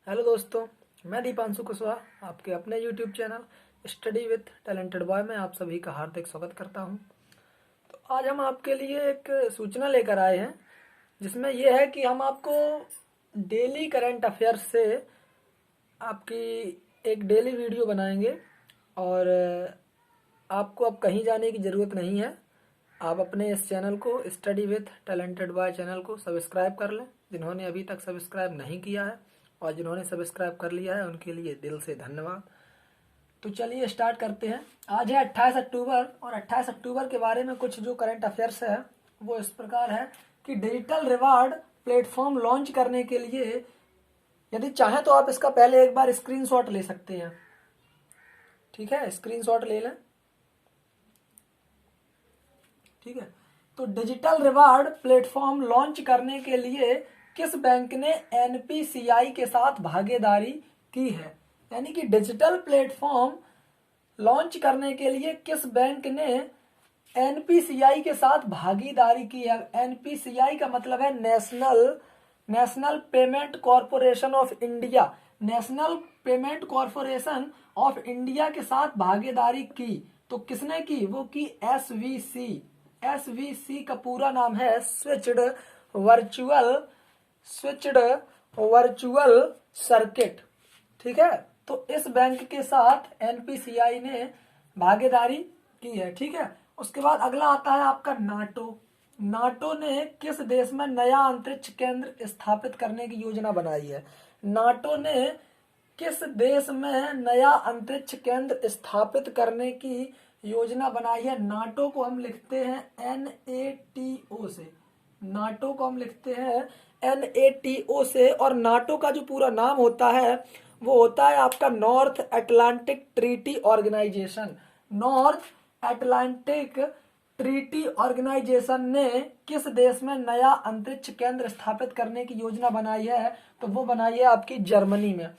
Hello दोस्तों, मैं दीपांशु कुशवाहा आपके अपने YouTube channel study with talented boy में आप सभी का हार्दिक स्वागत करता हूं। तो आज हम आपके लिए एक सूचना लेकर आए हैं जिसमें यह है कि हम आपको डेली करंट अफेयर्स से आपकी एक डेली वीडियो बनाएंगे और आपको अब कहीं जाने की ज़रूरत नहीं है। आप अपने इस चैनल को study with talented boy channel को सब्सक्राइब कर लें जिन्होंने अभी तक सब्सक्राइब नहीं किया है, और जिन्होंने सब्सक्राइब कर लिया है उनके लिए दिल से धन्यवाद। तो चलिए स्टार्ट करते हैं। आज है 28 अक्टूबर और 28 अक्टूबर के बारे में कुछ जो करंट अफेयर्स है वो इस प्रकार है कि डिजिटल रिवार्ड प्लेटफॉर्म लॉन्च करने के लिए यदि चाहें तो आप इसका पहले एक बार स्क्रीनशॉट ले सकते हैं। ठीक है, स्क्रीनशॉट ले लें। ठीक है, तो डिजिटल रिवार्ड प्लेटफॉर्म लॉन्च करने के लिए किस बैंक ने एनपीसीआई के साथ भागीदारी की है? यानी कि डिजिटल प्लेटफॉर्म लॉन्च करने के लिए किस बैंक ने एनपीसीआई के साथ भागीदारी की है? एनपीसीआई का मतलब है national payment corporation of India. National payment corporation of India के साथ भागीदारी की। तो किसने की? वो की एसवीसी। एसवीसी का पूरा नाम है स्विच्ड वर्चुअल सर्किट। ठीक है, तो इस बैंक के साथ एनपीसीआई ने भागीदारी की है। ठीक है, उसके बाद अगला आता है आपका नाटो। नाटो ने किस देश में नया अंतरिक्ष केंद्र स्थापित करने की योजना बनाई है? नाटो ने किस देश में नया अंतरिक्ष केंद्र स्थापित करने की योजना बनाई है? नाटो को हम लिखते हैं NATO से। नाटो को हम लिखते हैं NATO से, और नाटो का जो पूरा नाम होता है वो होता है आपका North Atlantic Treaty Organization. North Atlantic Treaty Organization ने किस देश में नया अंतरिक्ष केंद्र स्थापित करने की योजना बनाई है? तो वो बनाई है आपकी जर्मनी में।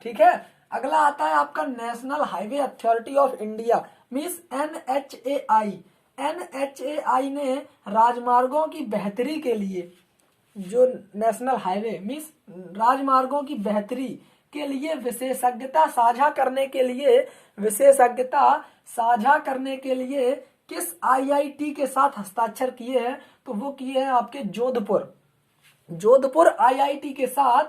ठीक है, अगला आता है आपका national highway authority of India means NHAI। NHAI ने राजमार्गों की बेहतरी के लिए, जो नेशनल हाईवे मीन्स राजमार्गों की बेहतरी के लिए विशेषज्ञता साझा करने के लिए किस IIT के साथ हस्ताक्षर किए हैं? तो वो किए हैं आपके जोधपुर IIT के साथ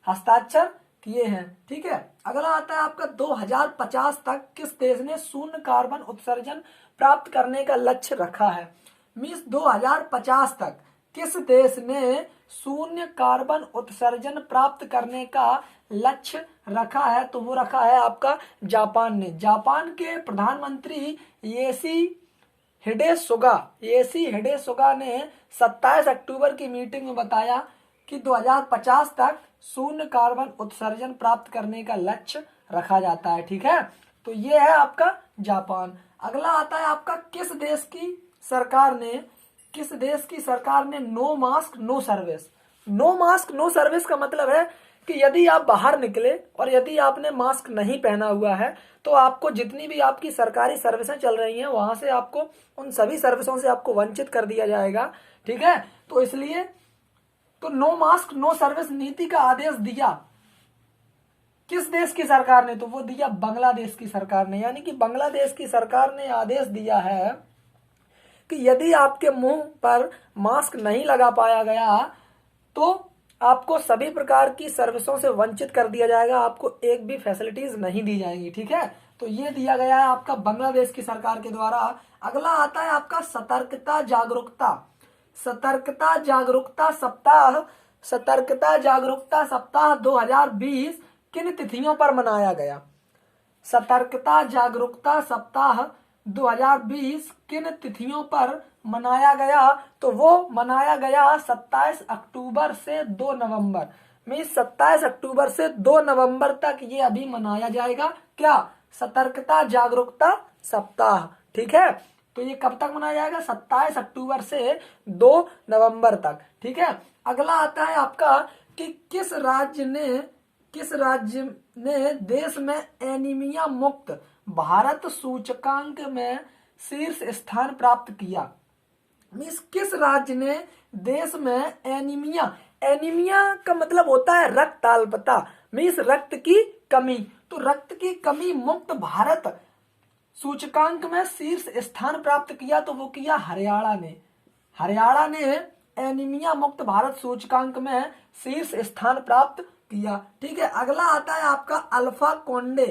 हस्ताक्षर किए हैं। ठीक है, अगला आता है आपका 2050 तक किस देश ने शून्य कार्बन उत्सर्जन प्राप्त करने का लक्ष्य रखा है? मीन्स 2050 तक किस देश ने शून्य कार्बन उत्सर्जन प्राप्त करने का लक्ष्य रखा है? तो वो रखा है आपका जापान ने। जापान के प्रधानमंत्री येसी हिडेसुगा ने 27 अक्टूबर की मीटिंग में बताया कि 2050 तक शून्य कार्बन उत्सर्जन प्राप्त करने का लक्ष्य रखा जाता है। ठीक है, तो ये है आपका जापान। अगला आता है आपका किस देश की सरकार ने no mask no service. No mask no service का मतलब है कि यदि आप बाहर निकले और यदि आपने मास्क नहीं पहना हुआ है तो आपको जितनी भी आपकी सरकारी सर्विसें चल रही हैं वहां से आपको, उन सभी सर्विसों से आपको वंचित कर दिया जाएगा। ठीक है, तो इसलिए तो नो मास्क नो सर्विस नीति का आदेश दिया किस देश की सरकार ने? तो वो दिया बांग्लादेश की सरकार ने। यानी कि बांग्लादेश की सरकार ने आदेश दिया है कि यदि आपके मुंह पर मास्क नहीं लगा पाया गया तो आपको सभी प्रकार की सर्विसों से वंचित कर दिया जाएगा, आपको एक भी फैसिलिटीज नहीं दी जाएंगी। ठीक है, तो ये दिया गया है आपका बांग्लादेश की सरकार के द्वारा। अगला आता है आपका सतर्कता जागरूकता सप्ताह 2020 किन तिथियों पर मनाया गया? सतर्कता जागरूकता सप्ताह 2020 किन तिथियों पर मनाया गया? तो वो मनाया गया 27 अक्टूबर से 2 नवंबर। मीन्स 27 अक्टूबर से 2 नवंबर तक ये अभी मनाया जाएगा। क्या? सतर्कता जागरूकता सप्ताह। ठीक है, तो ये कब तक मनाया जाएगा? 27 अक्टूबर से 2 नवंबर तक। ठीक है, अगला आता है आपका कि किस राज्य ने देश में एनीमिया मुक्त भारत सूचकांक में शीर्ष स्थान प्राप्त किया? मीन्स किस राज्य ने देश में एनीमिया का मतलब होता है रक्त अल्पता। मीन्स रक्त की कमी। तो रक्त की कमी मुक्त भारत सूचकांक में शीर्ष स्थान प्राप्त किया, तो वो किया हरियाणा ने। हरियाणा ने एनीमिया मुक्त भारत सूचकांक में शीर्ष स्थान प्राप्त किया। ठीक है, अगला आता है आपका अल्फा कोंडे।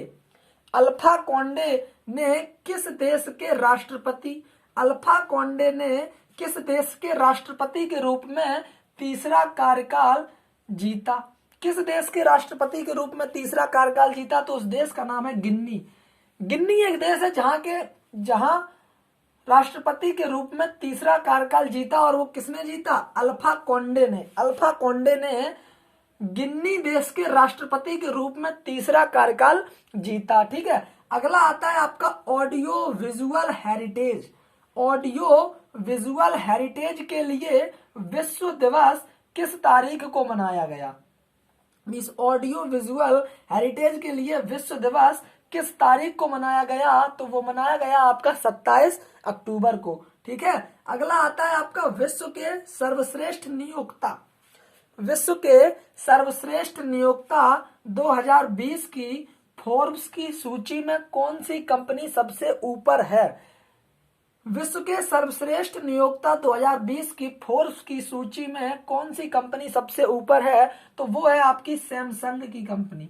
अल्फा कोंडे ने किस देश के राष्ट्रपति, अल्फा कोंडे ने किस देश के राष्ट्रपति के रूप में तीसरा कार्यकाल जीता? किस देश के राष्ट्रपति के रूप में तीसरा कार्यकाल जीता? तो उस देश का नाम है गिनी। गिनी एक देश है जहां राष्ट्रपति के रूप में तीसरा कार्यकाल जीता, और वो किसने जीता? अल्फा कोंडे ने। अल्फा कोंडे ने गिनी देश के राष्ट्रपति के रूप में तीसरा कार्यकाल जीता। ठीक है, अगला आता है आपका audio visual heritage. Audio visual heritage के लिए विश्व दिवस किस तारीख को मनाया गया? मीन्स ऑडियो विजुअल हेरिटेज के लिए विश्व दिवस किस तारीख को मनाया गया? तो वो मनाया गया आपका 27 अक्टूबर को। ठीक है, अगला आता है आपका विश्व के सर्वश्रेष्ठ नियोक्ता। विश्व के सर्वश्रेष्ठ नियोक्ता 2020 की फोर्ब्स की सूची में कौन सी कंपनी सबसे ऊपर है? विश्व के सर्वश्रेष्ठ नियोक्ता 2020 की फोर्ब्स की सूची में कौन सी कंपनी सबसे ऊपर है? तो वो है आपकी सैमसंग की कंपनी।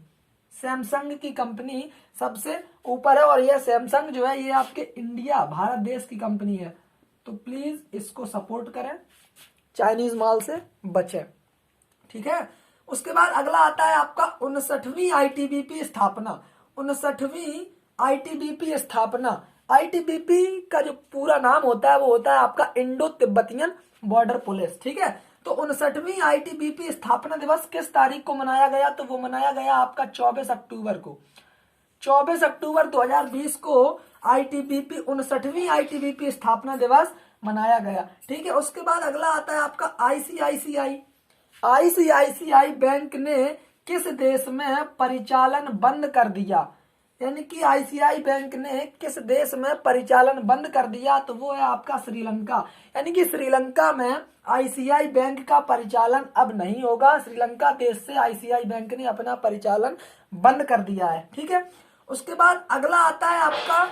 सैमसंग की कंपनी सबसे ऊपर है, और यह सैमसंग जो है ये आपके इंडिया भारत देश की कंपनी है। तो प्लीज इसको सपोर्ट करें, चाइनीज माल से बचें। ठीक है, उसके बाद अगला आता है आपका 59वीं आईटीबीपी स्थापना। 59वीं आईटीबीपी स्थापना। आईटीबीपी का जो पूरा नाम होता है वो होता है आपका इंडो तिब्बतियन बॉर्डर पुलिस। ठीक है, तो 59वीं आईटीबीपी स्थापना दिवस किस तारीख को मनाया गया? तो वो मनाया गया आपका 24 अक्टूबर को। 24 अक्टूबर 2020 को आईटीबीपी 59वीं आईटीबीपी स्थापना दिवस मनाया गया। ठीक है, उसके बाद अगला आता है आपका आईसीआईसीआई। आईसीआईसीआई बैंक ने किस देश में परिचालन बंद कर दिया? यानी कि आईसीआई बैंक ने किस देश में परिचालन बंद कर दिया? तो वो है आपका श्रीलंका। यानी कि श्रीलंका में आईसीआई बैंक का परिचालन अब नहीं होगा। श्रीलंका देश से आईसीआई बैंक ने अपना परिचालन बंद कर दिया है। ठीक है, उसके बाद अगला आता है आपका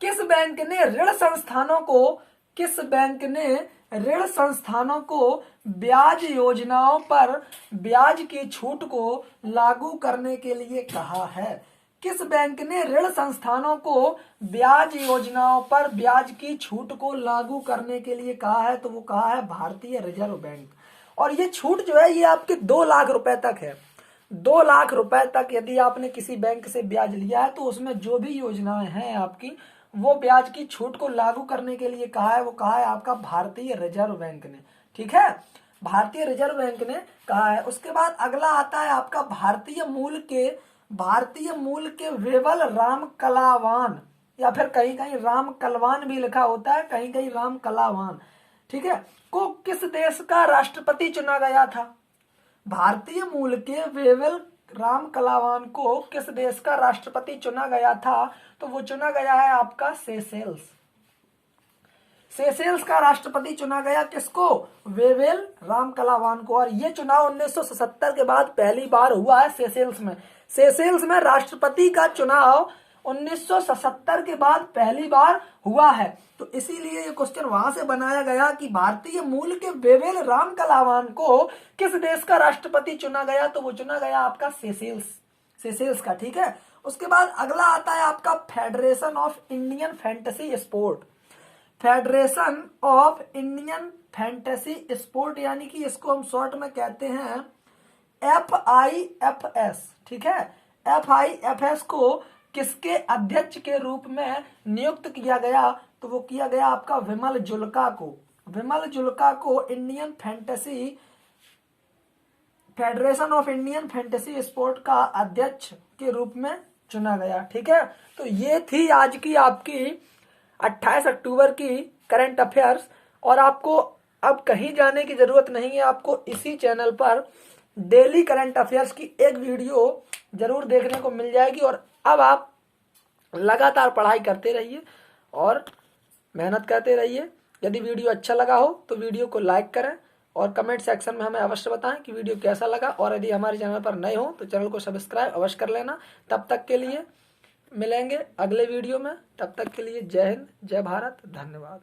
किस बैंक ने ऋण संस्थानों को ब्याज योजनाओं पर ब्याज की छूट को लागू करने के लिए कहा है? किस बैंक ने ऋण संस्थानों को ब्याज योजनाओं पर ब्याज की छूट को लागू करने के लिए कहा है? तो वो कहा है भारतीय रिजर्व बैंक। और ये छूट जो है ये आपके 2 लाख रुपए तक है। 2 लाख रुपए तक यदि आपने किसी बैंक से ब्याज लिया है तो उसमें जो भी योजनाएं हैं आपकी, वो ब्याज की छूट को लागू करने के लिए कहा है, वो कहा है आपका भारतीय रिजर्व बैंक ने। ठीक है, भारतीय रिजर्व बैंक ने कहा है। उसके बाद अगला आता है आपका भारतीय मूल के वेवल राम कलावान, या फिर कहीं कहीं राम कलवान भी लिखा होता है, कहीं कहीं राम कलावान। ठीक है, को किस देश का राष्ट्रपति चुना गया था? भारतीय मूल के वेवल राम कलावान को किस देश का राष्ट्रपति चुना गया था? तो वो चुना गया है आपका सेशेल्स। सेशेल्स का राष्ट्रपति चुना गया किसको? वेवेल राम कलावान को। और ये चुनाव 1977 के बाद पहली बार हुआ है सेशेल्स में। सेशेल्स में राष्ट्रपति का चुनाव 1977 के बाद पहली बार हुआ है। तो इसीलिए ये क्वेश्चन वहां से बनाया गया कि भारतीय मूल के वेवेल राम कलावान को किस देश का राष्ट्रपति चुना गया? तो वो चुना गया आपका सेशेल्स का। ठीक है, उसके बाद अगला आता है आपका federation of Indian fantasy sport. Federation of Indian fantasy sport, यानी कि इसको हम शॉर्ट में कहते हैं FIFS। ठीक है, FIFS को किसके अध्यक्ष के रूप में नियुक्त किया गया? तो वो किया गया आपका विमल जुल्का को। विमल जुल्का को Indian fantasy federation of Indian fantasy sport का अध्यक्ष के रूप में चुना गया। ठीक है, तो ये थी आज की आपकी 28 अक्टूबर की करंट अफेयर्स। और आपको अब कहीं जाने की जरूरत नहीं है, आपको इसी चैनल पर डेली करंट अफेयर्स की एक वीडियो जरूर देखने को मिल जाएगी। और अब आप लगातार पढ़ाई करते रहिए और मेहनत करते रहिए। यदि वीडियो अच्छा लगा हो तो वीडियो को लाइक करें, और कमेंट सेक्शन में हमें अवश्य बताएं कि वीडियो कैसा लगा, और यदि हमारे चैनल पर नए हो तो चैनल को सब्सक्राइब अवश्य कर लेना। तब तक के लिए मिलेंगे अगले वीडियो में, तब तक के लिए जय हिंद, जय भारत, धन्यवाद।